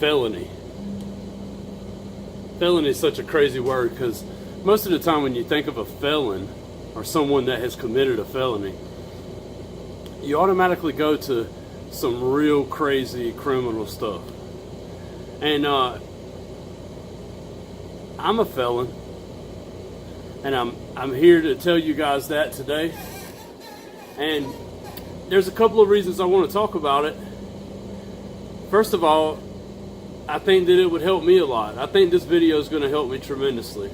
felony. Felony is such a crazy word because most of the time when you think of a felon or someone that has committed a felony, you automatically go to some real crazy criminal stuff. And I'm a felon, and I'm here to tell you guys that today. And there's a couple of reasons I want to talk about it. First of all, I think that it would help me a lot. I think this video is going to help me tremendously.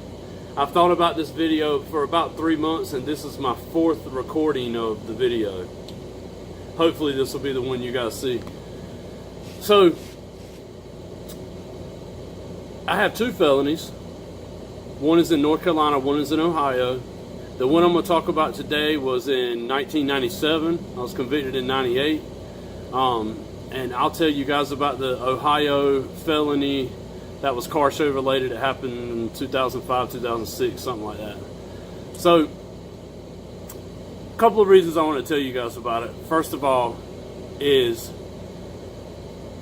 I've thought about this video for about 3 months, and this is my 4th recording of the video. Hopefully this will be the one you guys see. So, I have 2 felonies. One is in North Carolina, one is in Ohio. The one I'm going to talk about today was in 1997. I was convicted in 98. And I'll tell you guys about the Ohio felony that was car show related. It happened in 2005, 2006, something like that. So, a couple of reasons I want to tell you guys about it. First of all is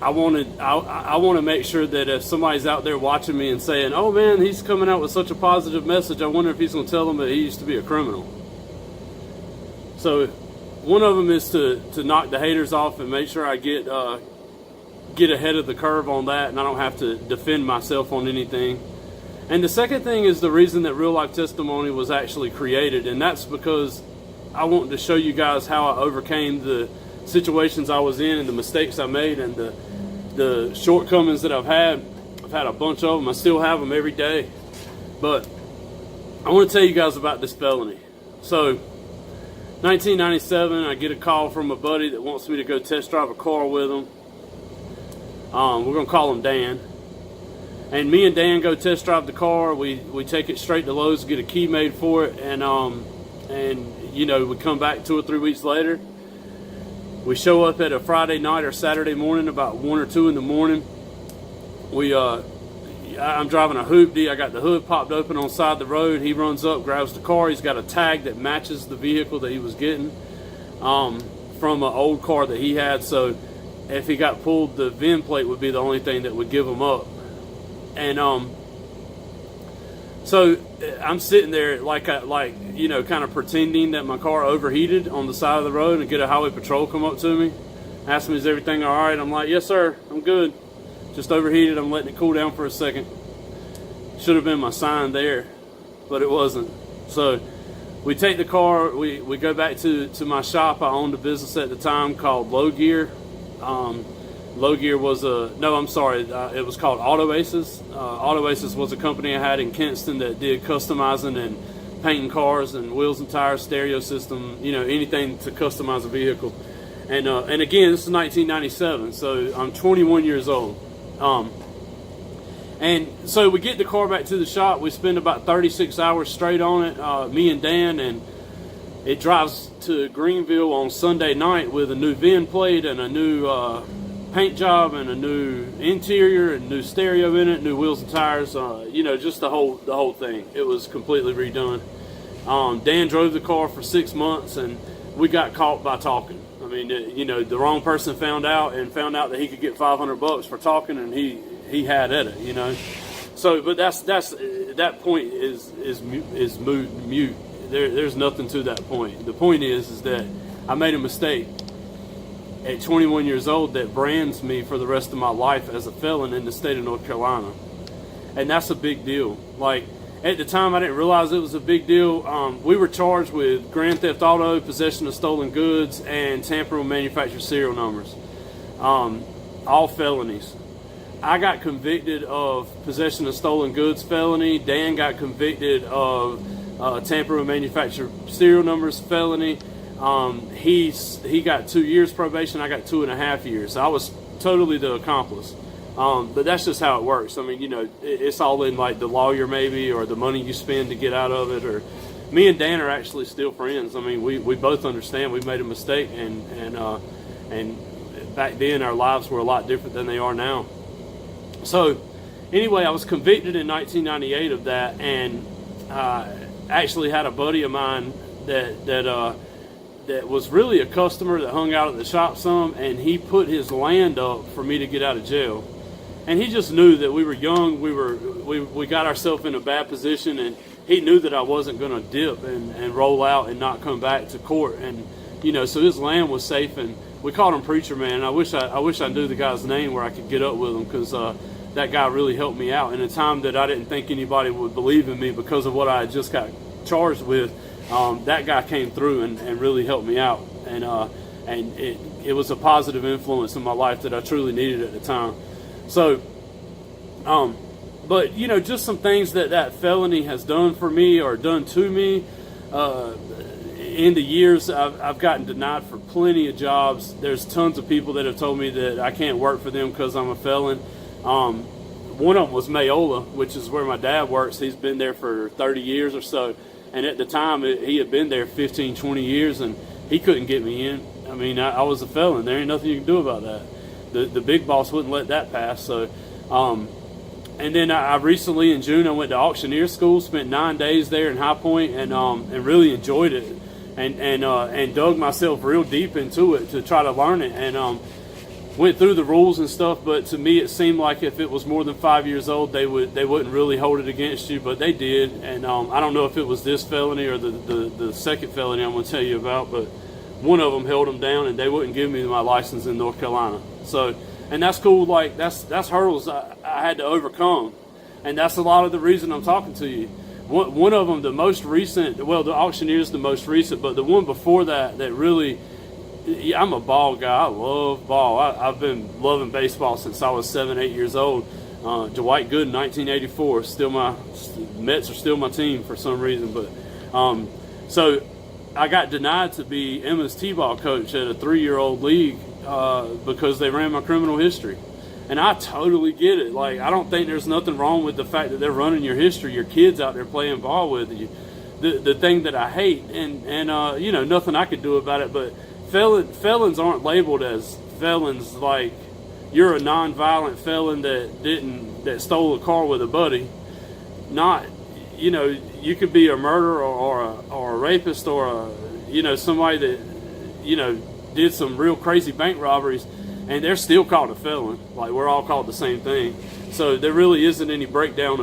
I want to make sure that if somebody's out there watching me and saying, oh man, he's coming out with such a positive message, I wonder if he's going to tell them that he used to be a criminal. So one of them is to knock the haters off and make sure I get ahead of the curve on that, and I don't have to defend myself on anything. And the second thing is the reason that Real Life Testimony was actually created, and that's because I want to show you guys how I overcame the situations I was in and the mistakes I made and the shortcomings that I've had. I've had a bunch of them. I still have them every day. But I want to tell you guys about this felony. So, 1997, I get a call from a buddy that wants me to go test drive a car with him. We're going to call him Dan. And me and Dan go test drive the car. We take it straight to Lowe's, get a key made for it, and you know, we come back 2 or 3 weeks later. We show up at a Friday night or Saturday morning about 1 or 2 in the morning. I'm driving a hoopty. I got the hood popped open on the side of the road. He runs up, grabs the car. He's got a tag that matches the vehicle that he was getting from an old car that he had. So if he got pulled, the VIN plate would be the only thing that would give him up. And so I'm sitting there like you know, kind of pretending that my car overheated on the side of the road, and get a highway patrol come up to me, ask me, is everything all right? I'm like, yes sir, I'm good. Just overheated, I'm letting it cool down for a second. Should have been my sign there, but it wasn't. So we take the car, we go back to my shop. I owned a business at the time called Low Gear. Low Gear was it was called Auto Aces. Auto Aces was a company I had in Kinston that did customizing and painting cars and wheels and tires, stereo system, you know, anything to customize a vehicle. And again, this is 1997, so I'm 21 years old. And so we get the car back to the shop. We spend about 36 hours straight on it, me and Dan, and it drives to Greenville on Sunday night with a new VIN plate and a new paint job and a new interior and new stereo in it, new wheels and tires, you know, just the whole thing. It was completely redone. Dan drove the car for 6 months, and we got caught by talking. I mean, you know, the wrong person found out that he could get $500 for talking, and he had at it, you know. So, but that point is mute. There's nothing to that point. The point is that I made a mistake at 21 years old that brands me for the rest of my life as a felon in the state of North Carolina, and that's a big deal. Like, at the time, I didn't realize it was a big deal. We were charged with grand theft auto, possession of stolen goods, and tampering with manufacturer serial numbers. All felonies. I got convicted of possession of stolen goods felony. Dan got convicted of tampering with manufacturer serial numbers felony. He got 2 years probation. I got 2.5 years. I was totally the accomplice. But that's just how it works. I mean, you know, it's all in like the lawyer maybe, or the money you spend to get out of it. Or me and Dan are actually still friends. I mean, we both understand we made a mistake, and back then our lives were a lot different than they are now. So anyway, I was convicted in 1998 of that, and actually had a buddy of mine that was really a customer that hung out at the shop some, and he put his land up for me to get out of jail. And he just knew that we were young. We got ourselves in a bad position, and he knew that I wasn't going to dip and roll out and not come back to court. And so his land was safe, and we called him Preacher Man. I wish I knew the guy's name where I could get up with him, because that guy really helped me out in a time that I didn't think anybody would believe in me because of what I had just got charged with. That guy came through and really helped me out, and it was a positive influence in my life that I truly needed at the time. So, but just some things that felony has done for me or done to me. In the years, I've gotten denied for plenty of jobs. There's tons of people that have told me that I can't work for them because I'm a felon. One of them was Mayola, which is where my dad works. He's been there for 30 years or so. And at the time, he had been there 15, 20 years, and he couldn't get me in. I mean, I was a felon. There ain't nothing you can do about that. The big boss wouldn't let that pass. So, and then I recently, in June, I went to auctioneer school, spent 9 days there in High Point, and really enjoyed it. And dug myself real deep into it to try to learn it, and went through the rules and stuff. But to me, it seemed like if it was more than 5 years old, they wouldn't really hold it against you, but they did. And I don't know if it was this felony or the second felony I'm going to tell you about, but one of them held them down, and they wouldn't give me my license in North Carolina. So, and that's cool. Like that's hurdles I had to overcome, and that's a lot of the reason I'm talking to you. One of them, the most recent, well, the auctioneer is the most recent, but the one before that really, I'm a ball guy. I love ball. I've been loving baseball since I was 7, 8 years old. Dwight Gooden, 1984, Mets are still my team for some reason. But so I got denied to be Emma's T-ball coach at a 3-year-old league because they ran my criminal history. And I totally get it. Like, I don't think there's nothing wrong with the fact that they're running your history. Your kids out there playing ball with you. The thing that I hate, and nothing I could do about it. But felons aren't labeled as felons. Like, you're a non-violent felon that stole a car with a buddy. Not, you could be a murderer or a rapist or somebody that did some real crazy bank robberies. And they're still called a felon. Like, we're all called the same thing. So there really isn't any breakdown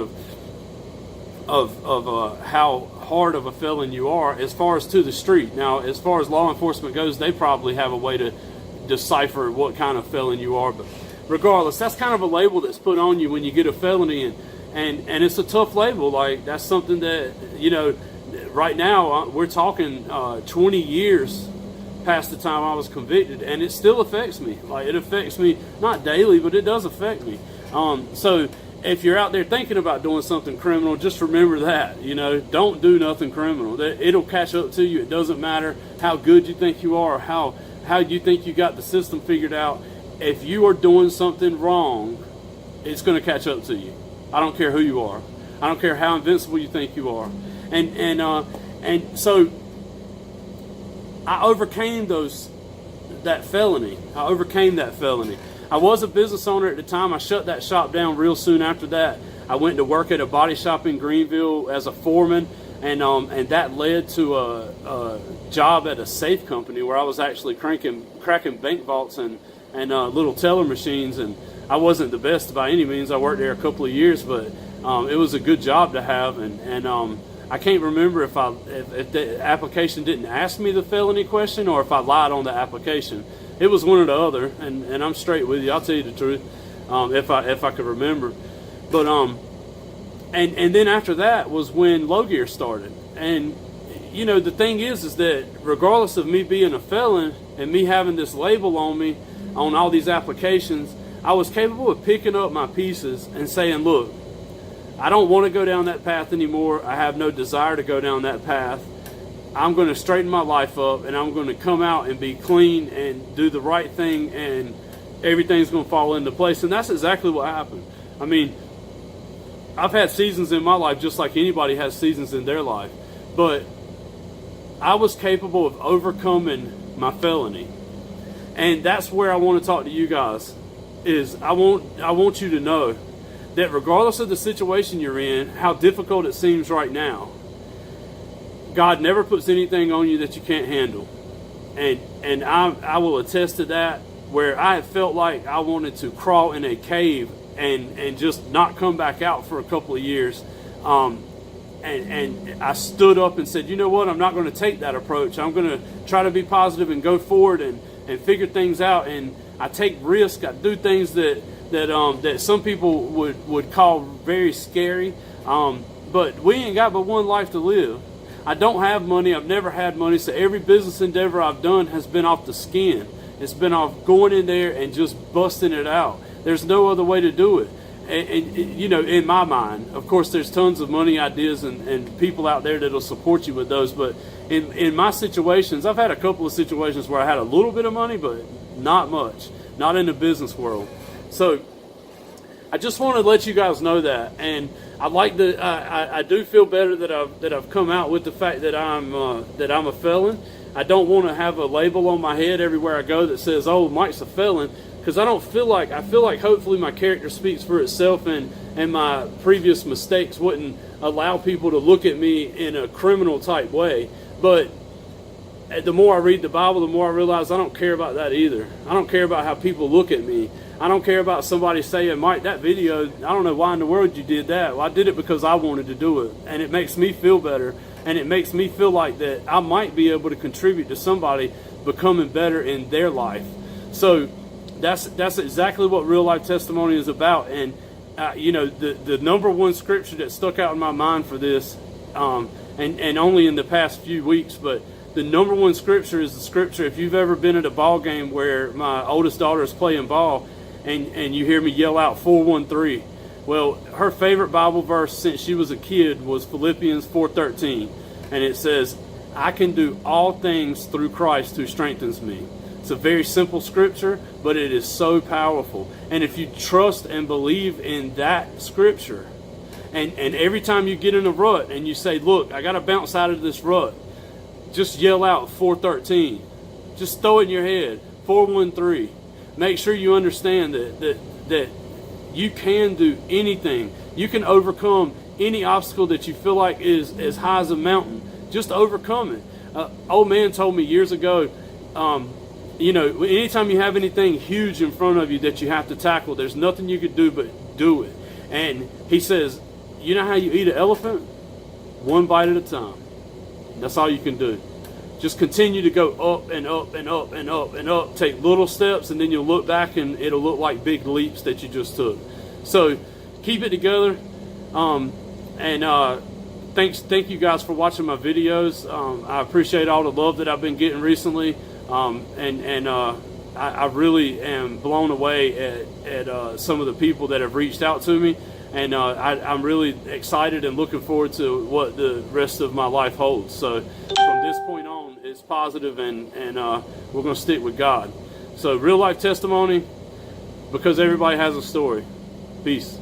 of how hard of a felon you are as far as to the street. Now, as far as law enforcement goes, they probably have a way to decipher what kind of felon you are. But regardless, that's kind of a label that's put on you when you get a felony, and it's a tough label. Like, that's something that right now we're talking 20 years past the time I was convicted, and it still affects me. Like, it affects me not daily, but it does affect me. So if you're out there thinking about doing something criminal, just remember that. Don't do nothing criminal. It'll catch up to you. It doesn't matter how good you think you are, or how you think you got the system figured out. If you are doing something wrong, it's going to catch up to you. I don't care who you are. I don't care how invincible you think you are. And so I overcame that felony. I overcame that felony. I was a business owner at the time. I shut that shop down real soon after that. I went to work at a body shop in Greenville as a foreman, and that led to a job at a safe company where I was actually cracking bank vaults and little teller machines. And I wasn't the best by any means. I worked there a couple of years, but it was a good job to have. And I can't remember if the application didn't ask me the felony question or if I lied on the application. It was one or the other, and I'm straight with you. I'll tell you the truth, if I could remember. But and then after that was when Low Gear started. And the thing is that regardless of me being a felon and me having this label on me on all these applications, I was capable of picking up my pieces and saying, look, I don't want to go down that path anymore. I have no desire to go down that path. I'm going to straighten my life up, and I'm going to come out and be clean and do the right thing, and everything's going to fall into place. And that's exactly what happened. I mean, I've had seasons in my life just like anybody has seasons in their life. But I was capable of overcoming my felony. And that's where I want to talk to you guys, is I want you to know that regardless of the situation you're in, how difficult it seems right now, God never puts anything on you that you can't handle. And I will attest to that, where I have felt like I wanted to crawl in a cave and just not come back out for a couple of years. And I stood up and said, you know what, I'm not going to take that approach. I'm going to try to be positive and go forward and figure things out. And I take risks. I do things that some people would call very scary. But we ain't got but one life to live. I don't have money. I've never had money. So every business endeavor I've done has been off the skin. It's been off going in there and just busting it out. There's no other way to do it. And you know, in my mind, of course, there's tons of money ideas and people out there that'll support you with those. But in my situations, I've had a couple of situations where I had a little bit of money, but not much, not in the business world. So I just want to let you guys know that. And I like I do feel better that I've come out with the fact that I'm a felon. I don't want to have a label on my head everywhere I go that says, "Oh, Mike's a felon." Because I feel like hopefully my character speaks for itself, and my previous mistakes wouldn't allow people to look at me in a criminal type way. But the more I read the Bible, the more I realize I don't care about that either. I don't care about how people look at me. I don't care about somebody saying, "Mike, that video, I don't know why in the world you did that." Well, I did it because I wanted to do it, and it makes me feel better, and it makes me feel like that I might be able to contribute to somebody becoming better in their life. So that's exactly what real life testimony is about. And you know, the number one scripture that stuck out in my mind for this, and only in the past few weeks, but the number one scripture is the scripture. If you've ever been at a ball game where my oldest daughter is playing ball, and you hear me yell out 413, well, her favorite Bible verse since she was a kid was Philippians 4:13, and it says, "I can do all things through Christ who strengthens me." It's a very simple scripture, but it is so powerful. And if you trust and believe in that scripture, and every time you get in a rut and you say, "Look, I got to bounce out of this rut," just yell out 413. Just throw it in your head, 413. Make sure you understand that you can do anything. You can overcome any obstacle that you feel like is as high as a mountain. Just overcome it. Old man told me years ago, you know, anytime you have anything huge in front of you that you have to tackle, there's nothing you could do but do it. And he says, you know how you eat an elephant? One bite at a time. That's all you can do. Just continue to go up and up and up and up and up. Take little steps, and then you'll look back and it'll look like big leaps that you just took. So keep it together. Thank you guys for watching my videos. I appreciate all the love that I've been getting recently. I really am blown away at some of the people that have reached out to me, and I'm really excited and looking forward to what the rest of my life holds. So from this point on, it's positive, and we're going to stick with God. So real life testimony, because everybody has a story. Peace.